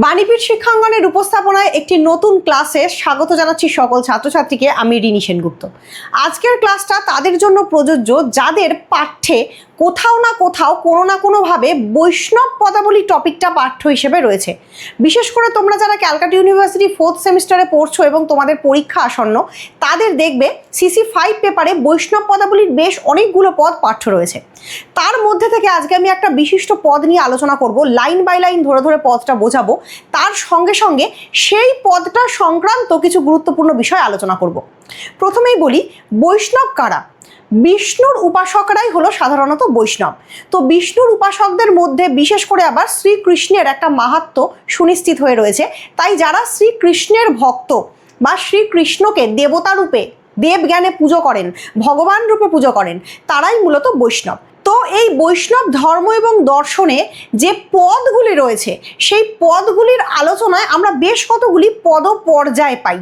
বাণীপীঠ শিক্ষাঙ্গনের উপস্থাপনায় একটি নতুন ক্লাসে স্বাগত জানাচ্ছি সকল ছাত্রছাত্রীকে। আমি রিনি সেনগুপ্ত। আজকের ক্লাসটা তাদের জন্য প্রযোজ্য যাদের পাঠ্যে কোথাও না কোথাও কোনো না কোনোভাবে বৈষ্ণব পদাবলী টপিকটা পাঠ্য হিসেবে রয়েছে। বিশেষ করে তোমরা যারা ক্যালকাটা ইউনিভার্সিটি 4th সেমিস্টারে পড়ছো এবং তোমাদের পরীক্ষা আসন্ন, তাদের দেখবে সিসি 5 পেপারে বৈষ্ণব পদাবলীর বেশ অনেকগুলো পদ পাঠ্য রয়েছে। তার মধ্যে থেকে আজকে আমি একটা বিশিষ্ট পদ নিয়ে আলোচনা করব, লাইন বাই লাইন ধরে ধরে পদটা বোঝাবো, তার সঙ্গে সঙ্গে সেই পদটা সংক্রান্ত কিছু গুরুত্বপূর্ণ বিষয় আলোচনা করব। প্রথমেই বলি, বৈষ্ণব কারা? বিষ্ণুর উপাসকরাই হলো সাধারণত বৈষ্ণব। তো বিষ্ণুর উপাসকদের মধ্যে বিশেষ করে আবার শ্রীকৃষ্ণের একটা মাহাত্ম্য সুনিশ্চিত হয়ে রয়েছে। তাই যারা শ্রীকৃষ্ণের ভক্ত বা শ্রীকৃষ্ণকে দেবতা রূপে, দেব জ্ঞানে পুজো করেন, ভগবান রূপে পুজো করেন, তারাই মূলত বৈষ্ণব। তো এই বৈষ্ণব ধর্ম এবং দর্শনে যে পদগুলি রয়েছে, সেই পদগুলির আলোচনায় আমরা বেশ কতগুলি পদ পর্যায় পাই।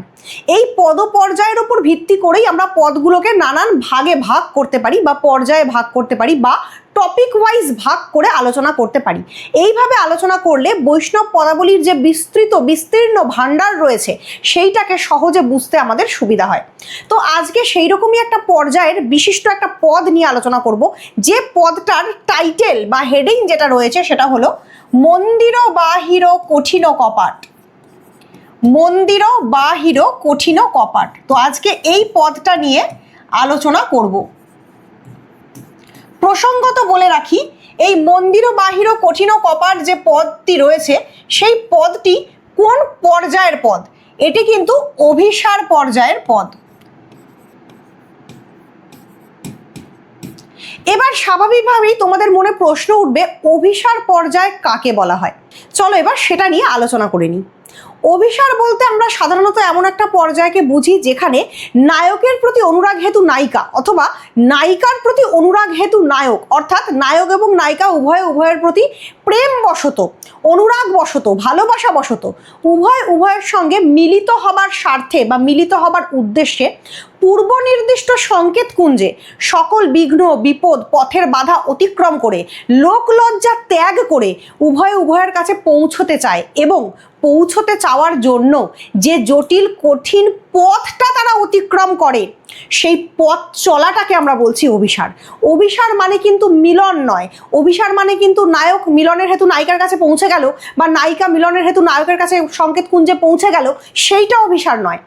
এই পদ পর্যায়ের উপর ভিত্তি করেই আমরা পদগুলোকে নানান ভাগে ভাগ করতে পারি বা পর্যায়ে ভাগ করতে পারি বা টপিক ওয়াইজ ভাগ করে আলোচনা করতে পারি। এইভাবে আলোচনা করলে বৈষ্ণব পদাবলীর যে বিস্তীর্ণ ভাণ্ডার রয়েছে, সেইটাকে সহজে বুঝতে আমাদের সুবিধা হয়। তো আজকে সেই রকমই একটা পর্যায়ের বিশিষ্ট একটা পদ নিয়ে আলোচনা করব, যে পদটার টাইটেল বা হেডিং যেটা রয়েছে সেটা হলো মন্দির বাহির কঠিন কপাট। মন্দির বাহির কঠিন কপাট। তো আজকে এই পদটা নিয়ে আলোচনা করব। প্রসঙ্গত বলে রাখি, এই মন্দির বাহির কঠিন কপাট যে পদটি রয়েছে, সেই পদটি কোন পর্যায়ের পদ? এটি কিন্তু অভিসার পর্যায়ের পদ। এবার স্বাভাবিকভাবেই তোমাদের মনে প্রশ্ন উঠবে, অভিসার পর্যায় কাকে বলা হয়? চলো এবার সেটা নিয়ে আলোচনা করে নিই। অভিসার বলতে আমরা সাধারণত এমন একটা পর্যায়কে বুঝি যেখানে নায়কের প্রতি অনুরাগ হেতু নায়িকা অথবা নায়িকার প্রতি অনুরাগ হেতু নায়ক, অর্থাৎ নায়ক এবং নায়িকা উভয়ের প্রতি প্রেম বশত, অনুরাগ বশত, ভালোবাসা বশত উভয়ের সঙ্গে মিলিত হবার স্বার্থে বা মিলিত হবার উদ্দেশ্যে পূর্ব নির্দিষ্ট সংকেত কুঞ্জে সকল বিঘ্ন বিপদ পথের বাধা অতিক্রম করে লোকলজ্জা ত্যাগ করে উভয়ের কাছে পৌঁছতে চায় এবং পৌঁছতে চাওয়ার জন্য যে জটিল কঠিন পথটা তারা অতিক্রম করে, সেই পথ চলাটাকে আমরা বলছি অভিসার। অভিসার মানে কিন্তু মিলন নয়। অভিসার মানে কিন্তু নায়ক মিলনের হেতু নায়িকার কাছে পৌঁছে গেল বা নায়িকা মিলনের হেতু নায়কের কাছে সংকেত কুঞ্জে পৌঁছে গেল, সেইটা অভিসার নয়।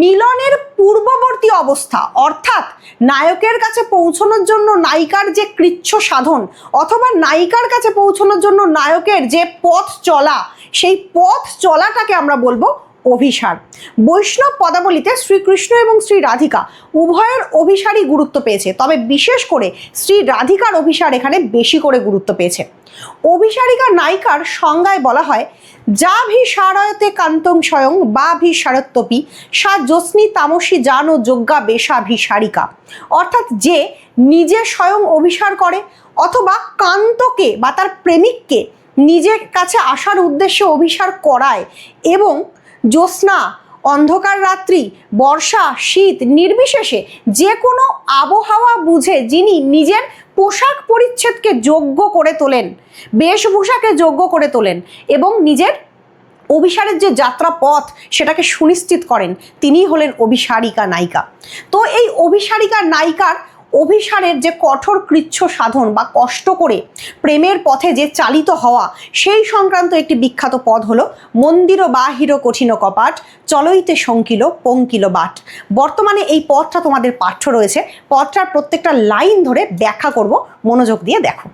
মিলনের পূর্ববর্তী অবস্থা, অর্থাৎ নায়কের কাছে পৌঁছানোর জন্য নায়িকার যে কৃচ্ছ সাধন অথবা নায়িকার কাছে পৌঁছানোর জন্য নায়কের যে পথ চলা, সেই পথ চলাটাকে আমরা বলবো অভিসার। বৈষ্ণব পদাবলীতে শ্রীকৃষ্ণ এবং শ্রী রাধিকা উভয়ের অভিসারই গুরুত্ব পেয়েছে, তবে বিশেষ করে শ্রী রাধিকার অভিসার এখানে বেশি করে গুরুত্ব পেয়েছে। অভিসারিকা নায়িকার সংজ্ঞায় বলা হয়, যা ভিসারয়তে কান্তং স্বয়ং বা ভিসারত্বপি সা জ্যোৎস্নি তামসী জান ও যজ্ঞা বেশাভিসারিকা। অর্থাৎ যে নিজে স্বয়ং অভিসার করে অথবা কান্তকে বা তার প্রেমিককে নিজের কাছে আসার উদ্দেশ্যে অভিসার করায় এবং জ্যোৎস্না, অন্ধকার রাত্রি, বর্ষা, শীত নির্বিশেষে যে কোনো আবহাওয়া বুঝে যিনি নিজের পোশাক পরিচ্ছদকে যোগ্য করে তোলেন, বেশভূষাকে যোগ্য করে তোলেন এবং নিজের অভিসারের যে যাত্রা পথ সেটাকে সুনিশ্চিত করেন, তিনিই হলেন অভিসারিকা নায়িকা। তো এই অভিসারিকা নায়িকার অভিসারের যে কঠোর কৃচ্ছ সাধন বা কষ্ট করে প্রেমের পথে যে চালিত হওয়া, সেই সংক্রান্ত একটি বিখ্যাত পদ হলো মন্দির বাহির কঠিন কপাট চলইতে শঙ্কিল পঙ্কিল বাট। বর্তমানে এই পদটা তোমাদের পাঠ্য রয়েছে। পদটার প্রত্যেকটা লাইন ধরে ব্যাখ্যা করব, মনোযোগ দিয়ে দেখো।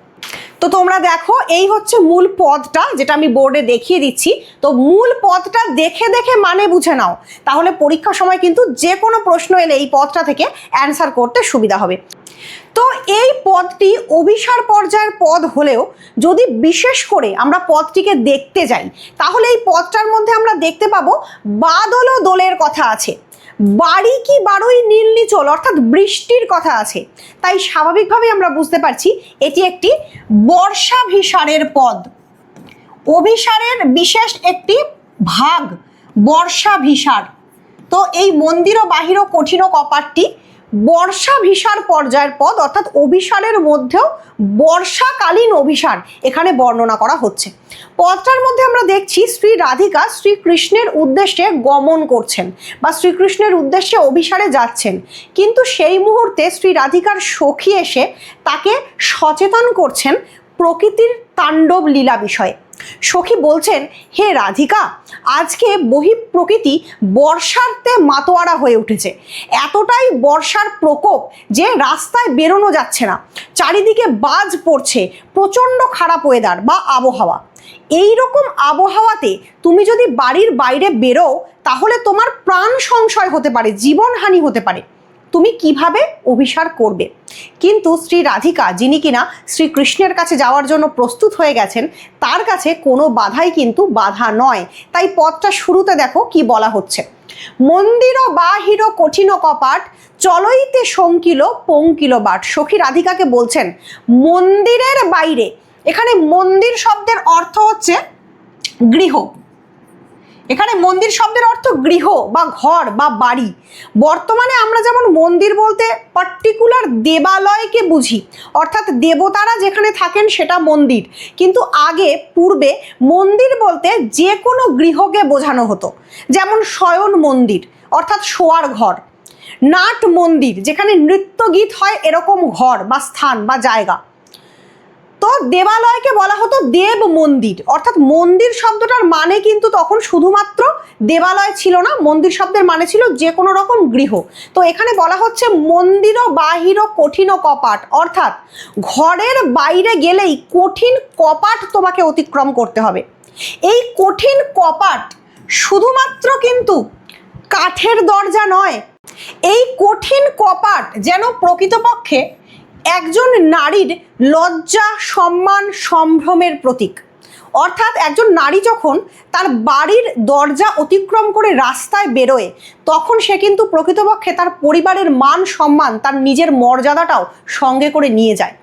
তো তোমরা দেখো, এই হচ্ছে মূল পদটা যেটা আমি বোর্ডে দেখিয়ে দিচ্ছি। তো মূল পদটা দেখে দেখে মানে বুঝে নাও, তাহলে পরীক্ষার সময় কিন্তু যে কোনো প্রশ্ন এলে এই পদটা থেকে অ্যান্সার করতে সুবিধা হবে। তো এই পদটি অভিসার পর্যায়ের পদ হলেও যদি বিশেষ করে আমরা পদটিকে দেখতে যাই, তাহলে এই পদটার মধ্যে আমরা দেখতে পাবো বাদল ও দোলের কথা আছে, বাড়ি কি বারোই নীল নিচল অর্থাৎ বৃষ্টির কথা আছে। তাই স্বাভাবিকভাবেই আমরা বুঝতে পারছি এটি একটি বর্ষাভিসারের পদ। অভিসারের বিশেষ একটি ভাগ বর্ষাভিসার। তো এই মন্দির বাহির কঠিন কপাটটি বর্ষাভিসার পর্যায়ের পদ, অর্থাৎ অভিসারের মধ্যেও বর্ষাকালীন অভিসার এখানে বর্ণনা করা হচ্ছে। পদটার মধ্যে আমরা দেখছি শ্রী রাধিকা শ্রীকৃষ্ণের উদ্দেশ্যে গমন করছেন বা শ্রীকৃষ্ণের উদ্দেশ্যে অভিসারে যাচ্ছেন, কিন্তু সেই মুহূর্তে শ্রী রাধিকার সখী এসে তাকে সচেতন করছেন প্রকৃতির তাণ্ডব লীলা বিষয়ে। সখী বলছেন, হে রাধিকা, আজকে বহিঃপ্রকৃতি বর্ষাতে মাতোয়ারা হয়ে উঠেছে। এতটাই বর্ষার প্রকোপ যে রাস্তায় বেরোনো যাচ্ছে না, চারিদিকে বাজ পড়ছে, প্রচণ্ড খারাপ ওয়েদার বা আবহাওয়া। এই রকম আবহাওয়াতে তুমি যদি বাড়ির বাইরে বেরো তাহলে তোমার প্রাণ সংশয় হতে পারে, জীবনহানি হতে পারে। তুমি কিভাবে অভিসার করবে? কিন্তু শ্রী রাধিকা, যিনি কিনা শ্রীকৃষ্ণের কাছে যাওয়ার জন্য প্রস্তুত হয়ে গেছেন, তার কাছে কোনো বাধাই কিন্তু বাধা নয়। তাই পদটা শুরুতে দেখো কি বলা হচ্ছে, মন্দির বাহির কঠিন কপাট চলইতে শঙ্কিল পঙ্কিল বাট। সখী রাধিকাকে বলছেন মন্দিরের বাইরে, এখানে মন্দির শব্দের অর্থ হচ্ছে গৃহ। এখানে মন্দির শব্দের অর্থ গৃহ বা ঘর বা বাড়ি। বর্তমানে আমরা যেমন মন্দির বলতে পার্টিকুলার দেবালয়কে বুঝি, অর্থাৎ দেবতারা যেখানে থাকেন সেটা মন্দির, কিন্তু আগে পূর্বে মন্দির বলতে যে কোনো গৃহকে বোঝানো হতো। যেমন শয়ন মন্দির অর্থাৎ শোয়ার ঘর, নাট মন্দির যেখানে নৃত্য গীত হয় এরকম ঘর বা স্থান বা জায়গা। তো দেবালয়কে বলা হতো দেব মন্দির, অর্থাৎ মন্দির শব্দটার মানে কিন্তু তখন শুধুমাত্র দেবালয় ছিল না, মন্দির শব্দের মানে ছিল যে কোনো রকম গৃহ। তো এখানে বলা হচ্ছে মন্দির বাহির কঠিন কপাট, অর্থাৎ ঘরের বাইরে গেলেই কঠিন কপাট তোমাকে অতিক্রম করতে হবে। এই কঠিন কপাট শুধুমাত্র কিন্তু কাঠের দরজা নয়, এই কঠিন কপাট যেন প্রকৃতপক্ষে একজন নারীর লজ্জা, সম্মান, সম্ভ্রমের প্রতীক। অর্থাৎ একজন নারী যখন তার বাড়ির দরজা অতিক্রম করে রাস্তায় বেরোয়, তখন সে কিন্তু প্রকৃতপক্ষে তার পরিবারের মান সম্মান, তার নিজের মর্যাদাটাও সঙ্গে করে নিয়ে যায়।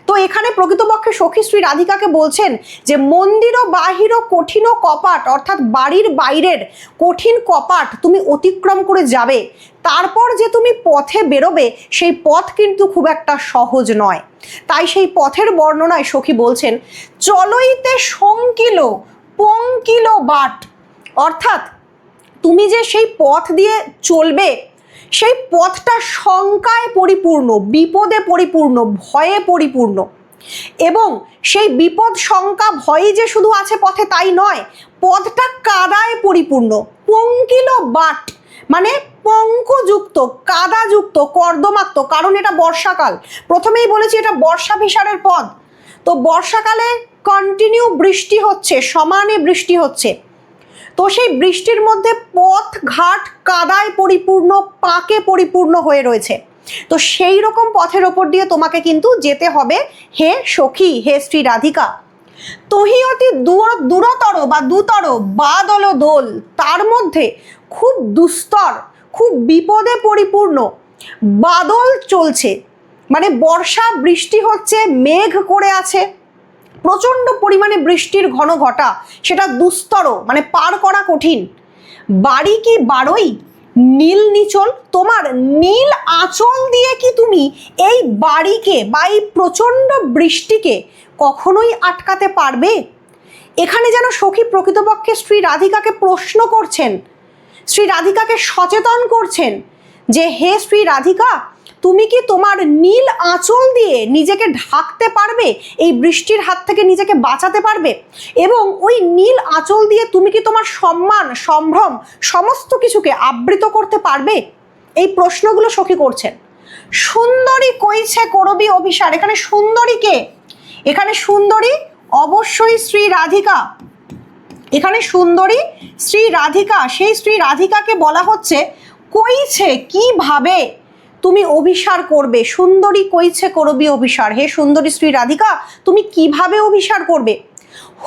তো এখানে প্রকৃতপক্ষে সখী শ্রী রাধিকাকে বলছেন যে মন্দির বাহির কঠিন কপাট, অর্থাৎ বাড়ির বাইরের কঠিন কপাট তুমি অতিক্রম করে যাবে, তারপর যে তুমি পথে বেরোবে সেই পথ কিন্তু খুব একটা সহজ নয়। তাই সেই পথের বর্ণনায় সখী বলছেন চলইতে শঙ্কিল পঙ্কিল বাট, অর্থাৎ তুমি যে সেই পথ দিয়ে চলবে সেই পথটা শঙ্কায় পরিপূর্ণ, বিপদে পরিপূর্ণ, ভয়ে পরিপূর্ণ। এবং সেই বিপদ শঙ্কা ভয়ই যে শুধু আছে পথে তাই নয়, পথটা কাদায় পরিপূর্ণ। পঙ্কিল বাট মানে পঙ্কযুক্ত, কাদাযুক্ত, কর্দমাক্ত, কারণ এটা বর্ষাকাল। প্রথমেই বলেছি এটা বর্ষাভিসারের পদ। তো বর্ষাকালে কন্টিনিউ বৃষ্টি হচ্ছে, সমানে বৃষ্টি হচ্ছে। তো সেই বৃষ্টির মধ্যে পথ ঘাট কাদায় পরিপূর্ণ, পাকে পরিপূর্ণ হয়ে রয়েছে। তো সেই রকম পথের ওপর দিয়ে তোমাকে কিন্তু যেতে হবে হে সখী, হে শ্রী রাধিকা। তহি অতি দূরতর বা দুতর বাদল দোল, তার মধ্যে খুব দুস্তর, খুব বিপদে পরিপূর্ণ বাদল চলছে, মানে বর্ষা বৃষ্টি হচ্ছে, মেঘ করে আছে, প্রচণ্ড পরিমাণে বৃষ্টির ঘন ঘটা, সেটা দুস্তর মানে পার করা কঠিন। বাড়ি কি বারোই নীল নিচল, তোমার নীল আঁচল দিয়ে কি তুমি এই বাড়িকে বা এই প্রচণ্ড বৃষ্টিকে কখনোই আটকাতে পারবে? এখানে যেন সখী প্রকৃতপক্ষে শ্রী রাধিকাকে প্রশ্ন করছেন, শ্রী রাধিকাকে সচেতন করছেন যে হে শ্রী রাধিকা, তুমি কি তোমার নীল আঁচল দিয়ে নিজেকে ঢাকতে পারবে, এই বৃষ্টির হাত থেকে নিজেকে বাঁচাতে পারবে? এবং ওই নীল আঁচল দিয়ে তুমি কি তোমার সম্মান, সম্ভ্রম সমস্ত কিছুকে আবৃত করতে পারবে? এই প্রশ্নগুলো সখী করছেন। সুন্দরী কইছে করবি অভিসার, এখানে সুন্দরী কে? এখানে সুন্দরী অবশ্যই শ্রী রাধিকা। এখানে সুন্দরী শ্রী রাধিকা, সেই শ্রী রাধিকাকে বলা হচ্ছে কইছে কিভাবে তুমি অভিসার করবে। সুন্দরী কইছে করবি অভিসার, হে সুন্দরী শ্রী রাধিকা তুমি কিভাবে অভিসার করবে?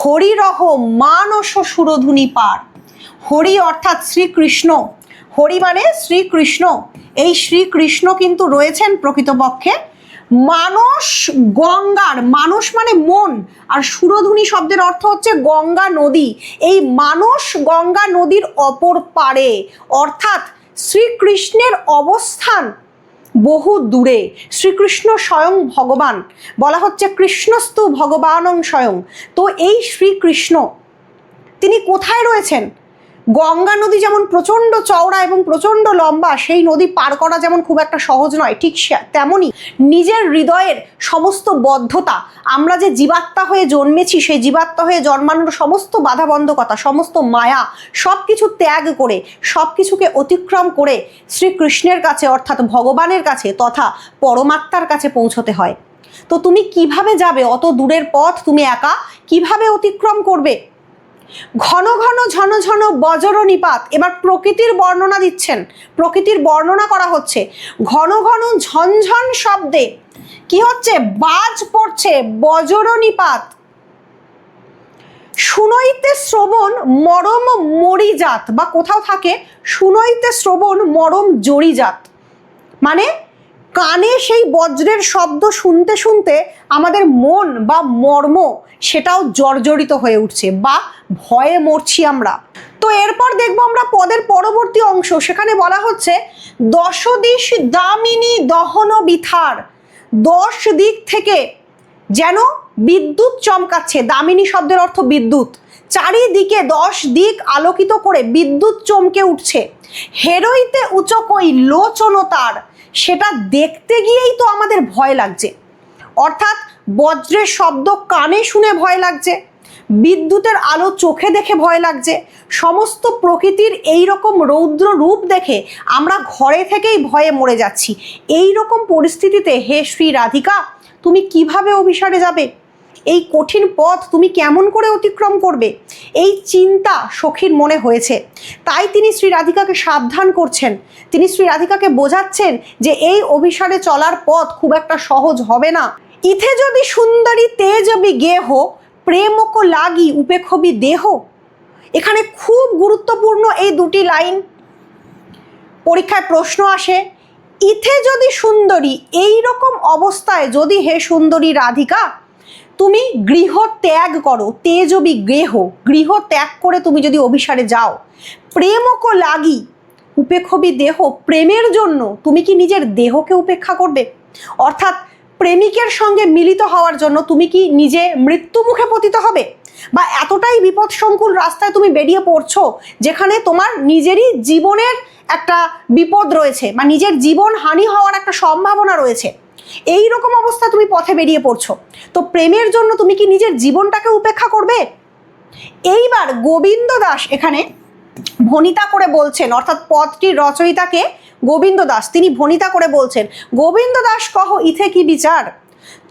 হরি রহ মানস সুরধুনি পার, হরি অর্থাৎ শ্রীকৃষ্ণ, হরি মানে শ্রীকৃষ্ণ, এই শ্রীকৃষ্ণ কিন্তু রয়েছেন প্রকৃতপক্ষে মানস গঙ্গার, মানস মানে মন, আর সুরধুনি শব্দের অর্থ হচ্ছে গঙ্গা নদী, এই মানস গঙ্গা নদীর অপর পারে। অর্থাৎ শ্রীকৃষ্ণের অবস্থান বহু দূরে। শ্রীকৃষ্ণ স্বয়ং ভগবান, বলা হচ্ছে কৃষ্ণস্তু ভগবানং স্বয়ং। তো এই শ্রীকৃষ্ণ তিনি কোথায় রয়েছেন? গঙ্গা নদী যেমন প্রচণ্ড চওড়া এবং প্রচণ্ড লম্বা, সেই নদী পার করা যেমন খুব একটা সহজ নয়, ঠিক তেমনই নিজের হৃদয়ের সমস্ত বদ্ধতা, আমরা যে জীবাত্মা হয়ে জন্মেছি, সেই জীবাত্মা হয়ে জন্মানোর সমস্ত বাধাবন্ধকতা, সমস্ত মায়া, সব কিছু ত্যাগ করে, সব কিছুকে অতিক্রম করে শ্রীকৃষ্ণের কাছে অর্থাৎ ভগবানের কাছে তথা পরমাত্মার কাছে পৌঁছতে হয়। তো তুমি কিভাবে যাবে অত দূরের পথ? তুমি একা কিভাবে অতিক্রম করবে? ঘন ঘন ঝন ঝন বজ্র নিপাত। এবার প্রকৃতির বর্ণনা দিচ্ছেন, প্রকৃতির বর্ণনা করা হচ্ছে। ঘন ঘন ঝনঝন শব্দে কি হচ্ছে? বাজ পড়ছে, বজ্র নিপাত। শুনইতে শ্রবণ মরম মরিজাত, বা কোথাও থাকে শুনইতে শ্রবণ মরম জড়িজাত, মানে কানে সেই বজ্রের শব্দ শুনতে শুনতে আমাদের মন বা মর্ম সেটাও জর্জরিত হয়ে উঠছে, বা ভয়ে মরছি আমরা। তো এরপর দেখবো আমরা পদের পরবর্তী অংশ, সেখানে বলা হচ্ছে দশদিশ দামিনী দহন বিথার। 10 দিক থেকে যেন বিদ্যুৎ চমকাচ্ছে। দামিনী শব্দের অর্থ বিদ্যুৎ। চারিদিকে 10 দিক আলোকিত করে বিদ্যুৎ চমকে উঠছে। হেরইতে উচকই লোচনতার, সেটা দেখতে গিয়েই তো আমাদের ভয় লাগছে। অর্থাৎ বজ্রের শব্দ কানে শুনে ভয় লাগছে, বিদ্যুতের আলো চোখে দেখে ভয় লাগছে, সমস্ত প্রকৃতির এই রকম রৌদ্র রূপ দেখে আমরা ঘরে থেকেই ভয়ে মরে যাচ্ছি। এই রকম পরিস্থিতিতে হে শ্রী রাধিকা, তুমি কিভাবে অভিসারে যাবে? এই কঠিন পথ তুমি কেমন করে অতিক্রম করবে? এই চিন্তা সখীর মনে হয়েছে। তাই তিনি শ্রী রাধিকাকে সাবধান করছেন, তিনি শ্রী রাধিকাকে বোঝাচ্ছেন যে এই অভিসারে চলার পথ খুব একটা সহজ হবে না। ইথে যদি সুন্দরী তেজবি গেহ প্রেমক লাগি উপেক্ষবি দেহ। এখানে খুব গুরুত্বপূর্ণ এই দুটি লাইন, পরীক্ষায় প্রশ্ন আসে। ইথে যদি সুন্দরী, এই রকম অবস্থায় যদি হে সুন্দরী রাধিকা তুমি গৃহ ত্যাগ করো, তেজবি গেহ, গৃহ ত্যাগ করে তুমি যদি অভিসারে যাও, প্রেমক লাগি উপেক্ষবি দেহ, প্রেমের জন্য তুমি কি নিজের দেহকে উপেক্ষা করবে? অর্থাৎ প্রেমিকের সঙ্গে মিলিত হওয়ার জন্য তুমি কি নিজে মৃত্যু মুখে পতিত হবে? বা এতটাই বিপদসংকুল রাস্তায় তুমি বেরিয়ে পড়ছো যেখানে তোমার নিজেরই জীবনের একটা বিপদ রয়েছে, বা নিজের জীবন হানি হওয়ার একটা সম্ভাবনা রয়েছে, এই রকম অবস্থা তুমি পথে বেরিয়ে পড়ছো, তো প্রেমের জন্য তুমি কি নিজের জীবনটাকে উপেক্ষা করবে? এইবার গোবিন্দ দাস এখানে ভনিতা করে বলছেন, অর্থাৎ পদটির রচয়িতাকে গোবিন্দ দাস, তিনি ভনিতা করে বলছেন, গোবিন্দ দাস কহ ইথে কি বিচার,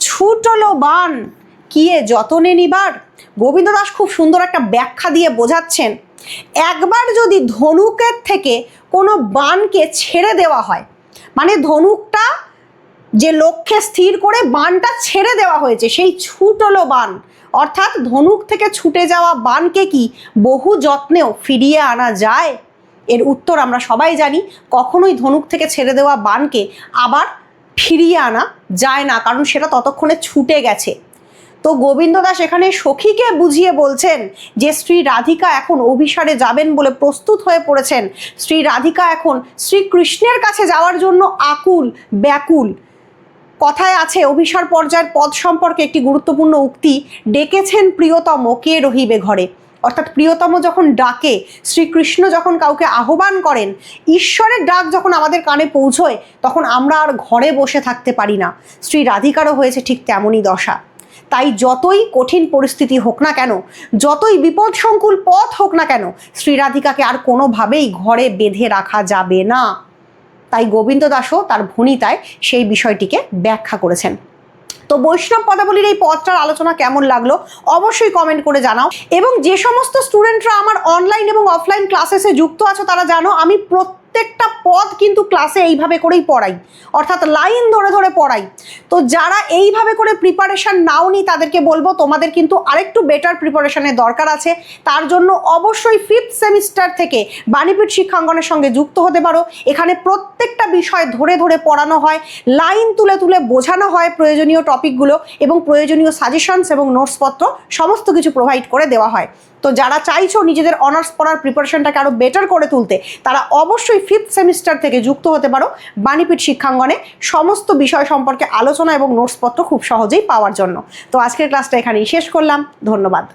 ছুটলো বান কিয়ে যতনে নিবার। গোবিন্দ দাস খুব সুন্দর একটা ব্যাখ্যা দিয়ে বোঝাচ্ছেন, একবার যদি ধনুকের থেকে কোনো বানকে ছেড়ে দেওয়া হয়, মানে ধনুকটা যে লক্ষ্যে স্থির করে বানটা ছেড়ে দেওয়া হয়েছে, সেই ছুটলো বান, অর্থাৎ ধনুক থেকে ছুটে যাওয়া বানকে কি বহু যত্নেও ফিরিয়ে আনা যায়? এর উত্তর আমরা সবাই জানি, কখনোই ধনুক থেকে ছেড়ে দেওয়া বানকে আবার ফিরিয়ে আনা যায় না, কারণ সেটা ততক্ষণে ছুটে গেছে। তো গোবিন্দ দাস এখানে সখীকে বুঝিয়ে বলছেন যে শ্রী রাধিকা এখন অভিসারে যাবেন বলে প্রস্তুত হয়ে পড়েছেন। শ্রী রাধিকা এখন শ্রীকৃষ্ণের কাছে যাওয়ার জন্য আকুল ব্যাকুল। কথায় আছে অভিসার পর্যায়ের পদ সম্পর্কে একটি গুরুত্বপূর্ণ উক্তি, ডেকেছেন প্রিয়তম কে রহিবে ঘরে। অর্থাৎ প্রিয়তম যখন ডাকে, শ্রীকৃষ্ণ যখন কাউকে আহ্বান করেন, ঈশ্বরের ডাক যখন আমাদের কানে পৌঁছয়, তখন আমরা আর ঘরে বসে থাকতে পারি না। শ্রী রাধিকারও হয়েছে ঠিক তেমনই দশা। তাই যতই কঠিন পরিস্থিতি হোক না কেন, যতই বিপদসংকুল পথ হোক না কেন, শ্রী রাধিকাকে আর কোনোভাবেই ঘরে বেঁধে রাখা যাবে না। তাই গোবিন্দ দাসও তার ভনিতায় সেই বিষয়টিকে ব্যাখ্যা করেছেন। তো বৈষ্ণব পদাবলীর এই পদটার আলোচনা কেমন লাগলো অবশ্যই কমেন্ট করে জানাও। এবং যে সমস্ত স্টুডেন্টরা আমার অনলাইন এবং অফলাইন ক্লাসেসে যুক্ত আছো তারা জানো আমি প্রত্যেকটা পদ কিন্তু ক্লাসে এইভাবে করেই পড়াই, অর্থাৎ লাইন ধরে ধরে পড়াই। তো যারা এইভাবে করে প্রিপারেশান নাওনি তাদেরকে বলবো তোমাদের কিন্তু আরেকটু বেটার প্রিপারেশনের দরকার আছে। তার জন্য অবশ্যই 5th সেমিস্টার থেকে বাণীপীঠ শিক্ষাঙ্গনের সঙ্গে যুক্ত হতে পারো। এখানে প্রত্যেকটা বিষয় ধরে ধরে পড়ানো হয়, লাইন তুলে তুলে বোঝানো হয় প্রয়োজনীয় টপিকগুলো, এবং প্রয়োজনীয় সাজেশনস এবং নোটসপত্র সমস্ত কিছু প্রোভাইড করে দেওয়া হয়। তো যারা চাইছো নিজেদের অনার্স পড়ার প্রিপারেশনটাকে আরও বেটার করে তুলতে, তারা অবশ্যই 5th সেমিস্টার থেকে যুক্ত হতে পারো বাণীপীঠ শিক্ষাঙ্গনে সমস্ত বিষয় সম্পর্কে আলোচনা এবং নোটসপত্র খুব সহজেই পাওয়ার জন্য। তো আজকের ক্লাসটা এখানেই শেষ করলাম। ধন্যবাদ।